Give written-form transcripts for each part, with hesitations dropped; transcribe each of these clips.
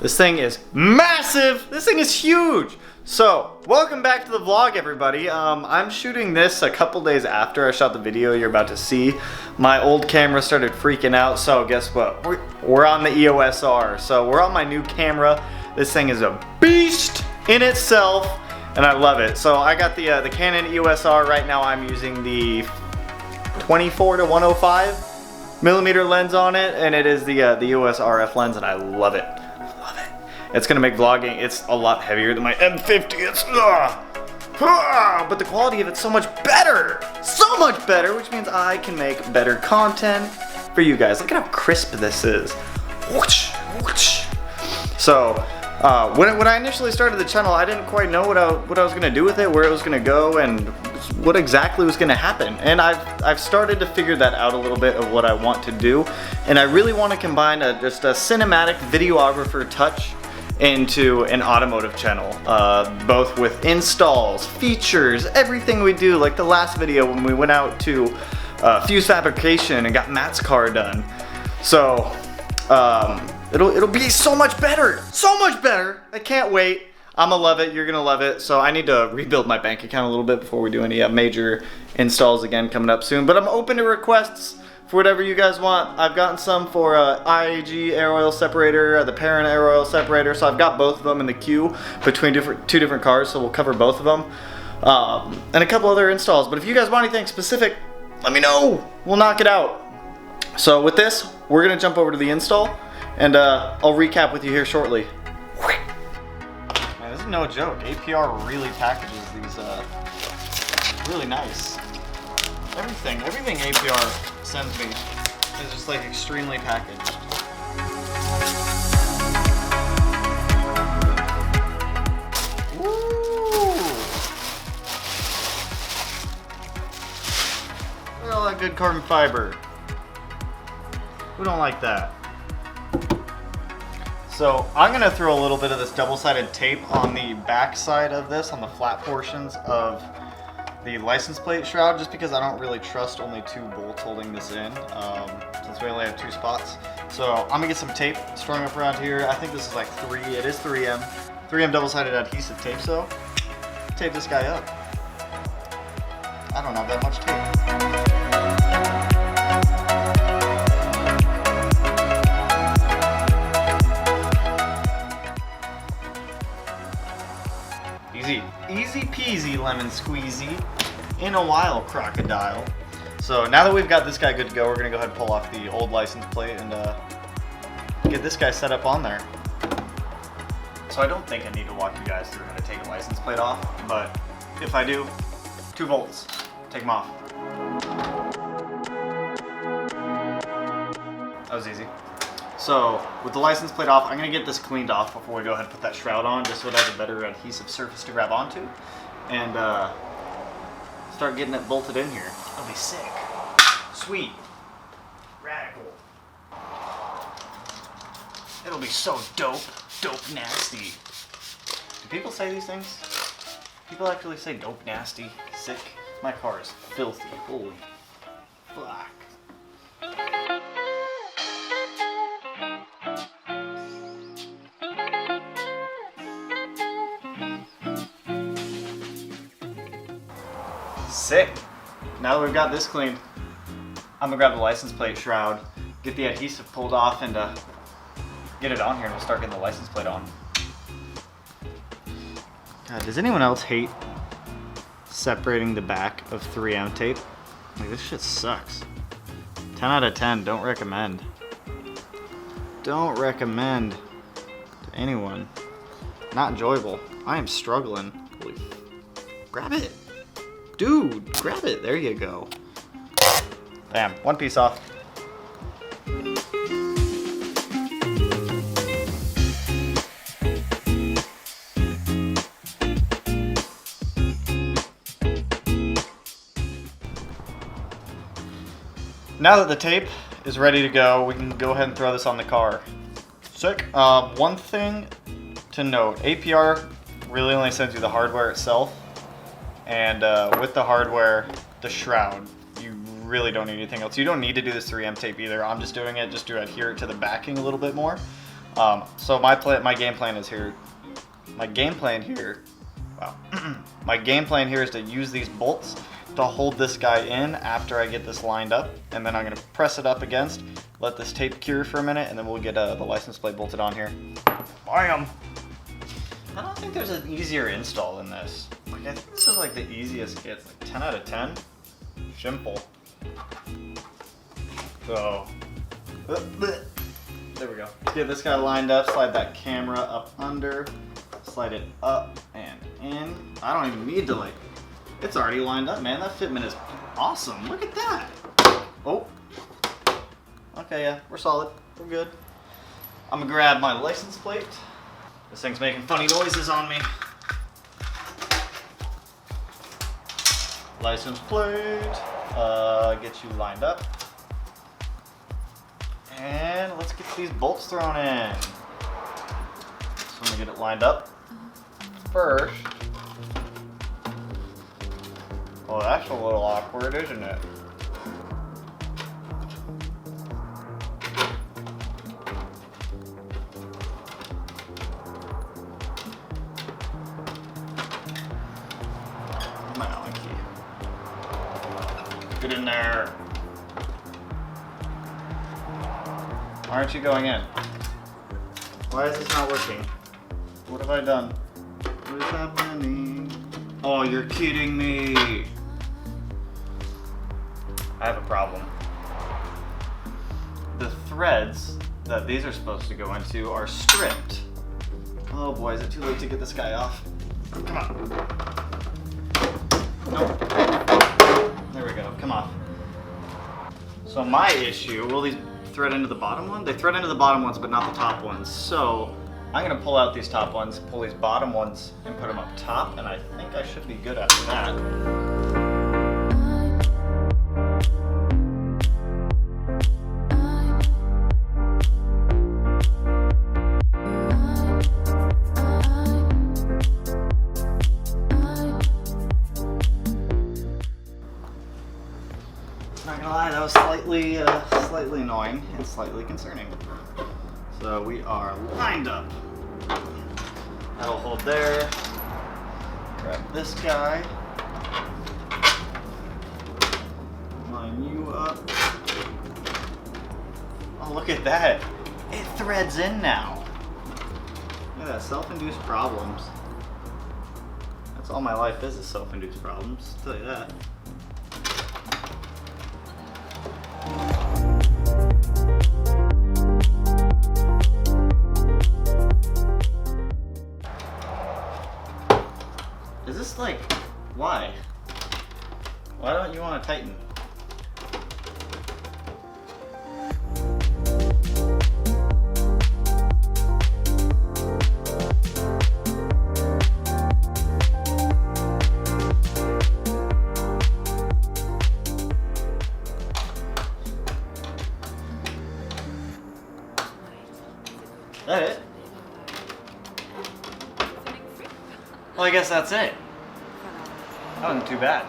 This thing is massive. This thing is huge. So, welcome back to the vlog, everybody. I'm shooting this a couple days after I shot the video you're about to see. My old camera started freaking out, so guess what? We're on the EOS R. So we're on my new camera. This thing is a beast in itself, and I love it. So I got the Canon EOS R. Right now I'm using the 24 to 105 millimeter lens on it, and it is the EOS RF lens, and I love it. It's gonna make vlogging, it's a lot heavier than my M50. It's, but the quality of it's so much better, which means I can make better content for you guys. Look at how crisp this is. Whoosh, whoosh. So, when I initially started the channel, I didn't quite know what I was gonna do with it, where it was gonna go, and what exactly was gonna happen. And I've started to figure that out a little bit of what I want to do. And I really want to combine just a cinematic videographer touch into an automotive channel, both with installs, features, everything we do, like the last video when we went out to fuse fabrication and got Matt's car done. So it'll be so much better, I can't wait. I'm gonna love it, you're gonna love it. So I need to rebuild my bank account a little bit before we do any major installs again coming up soon, but I'm open to requests for whatever you guys want. I've gotten some for IAG air oil separator, the parent air oil separator, so I've got both of them in the queue between two different cars, so we'll cover both of them. And a couple other installs, but if you guys want anything specific, let me know. We'll knock it out. So with this, we're gonna jump over to the install, and I'll recap with you here shortly. Man, this is no joke. APR really packages these really nice. Everything APR sends me is just like extremely packaged. Woo! Look at all that good carbon fiber. Who don't like that? So I'm gonna throw a little bit of this double-sided tape on the back side of this, on the flat portions of the license plate shroud, just because I don't really trust only two bolts holding this in, since we only have two spots. So I'm gonna get some tape strung up around here. I think this is like 3M double-sided adhesive tape, so tape this guy up. I don't have that much tape. Easy peasy lemon squeezy. In a while, crocodile. So now that we've got this guy good to go, we're gonna go ahead and pull off the old license plate and get this guy set up on there. So I don't think I need to walk you guys through how to take a license plate off, but if I do, 2 bolts, take them off. That was easy. So, with the license plate off, I'm going to get this cleaned off before we go ahead and put that shroud on, just so it has a better adhesive surface to grab onto, and start getting it bolted in here. It'll be sick. Sweet. Radical. It'll be so dope. Dope nasty. Do people say these things? People actually say dope nasty? Sick? My car is filthy. Holy fuck. Sick. Now that we've got this cleaned, I'm gonna grab the license plate shroud, get the adhesive pulled off, and get it on here, and we'll start getting the license plate on. God, does anyone else hate separating the back of 3M tape? Like, this shit sucks. 10 out of 10, don't recommend. Don't recommend to anyone. Not enjoyable. I am struggling. Holy, grab it. Dude, grab it. There you go. Bam. One piece off. Now that the tape is ready to go, we can go ahead and throw this on the car. Sick. One thing to note, APR really only sends you the hardware itself. And with the hardware, the shroud, you really don't need anything else. You don't need to do this 3M tape either. I'm just doing it just to adhere it to the backing a little bit more. So my game plan is here. My game plan here, wow. My game plan here is to use these bolts to hold this guy in after I get this lined up, and then I'm gonna press it up against, let this tape cure for a minute, and then we'll get the license plate bolted on here. Bam! I don't think there's an easier install than this. Like, I think this is like the easiest it gets, like 10 out of 10. Simple. So, there we go. Get this guy lined up, slide that camera up under, slide it up and in. I don't even need to like, it's already lined up, man. That fitment is awesome. Look at that. Oh. Okay, yeah, we're solid. We're good. I'm gonna grab my license plate. This thing's making funny noises on me. License plate. Get you lined up. And let's get these bolts thrown in. So I'm gonna get it lined up first. Oh, that's a little awkward, isn't it? My Allen key. Get in there. Why aren't you going in? Why is this not working? What have I done? What is happening? Oh, you're kidding me. I have a problem. The threads that these are supposed to go into are stripped. Oh boy, is it too late to get this guy off? Come on. Nope. There we go, come on. So my issue, will these thread into the bottom one? They thread into the bottom ones, but not the top ones. So I'm gonna pull out these top ones, pull these bottom ones, and put them up top, and I think I should be good after that. Not gonna lie, that was slightly annoying and slightly concerning. So we are lined up. That'll hold there. Grab this guy. Line you up. Oh, look at that. It threads in now. Look at that, self-induced problems. That's all my life is self-induced problems, I'll tell you that. Is this like, why? Why don't you want to tighten? Is that it? Well, I guess that's it. That wasn't too bad.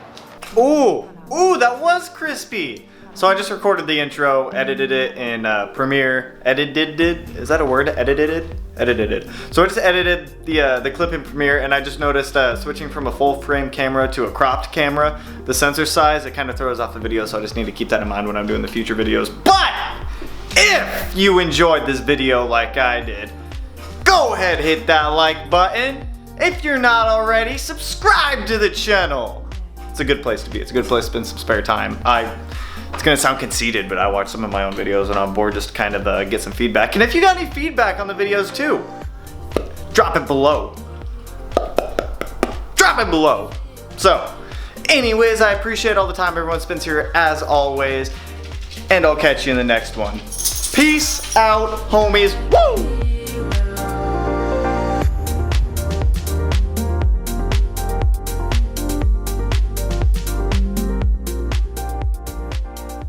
Ooh, that was crispy. So I just recorded the intro, edited it in Premiere. Is that a word? Edited it. So I just edited the clip in Premiere, and I just noticed switching from a full frame camera to a cropped camera, the sensor size, it kind of throws off the video, so I just need to keep that in mind when I'm doing the future videos. But if you enjoyed this video like I did, go ahead, hit that like button. If you're not already, subscribe to the channel. It's a good place to be. It's a good place to spend some spare time. It's gonna sound conceited, but I watch some of my own videos when I'm bored just to kind of get some feedback. And if you got any feedback on the videos too, drop it below. Drop it below. So, anyways, I appreciate all the time everyone spends here as always, and I'll catch you in the next one. Peace out, homies. Woo!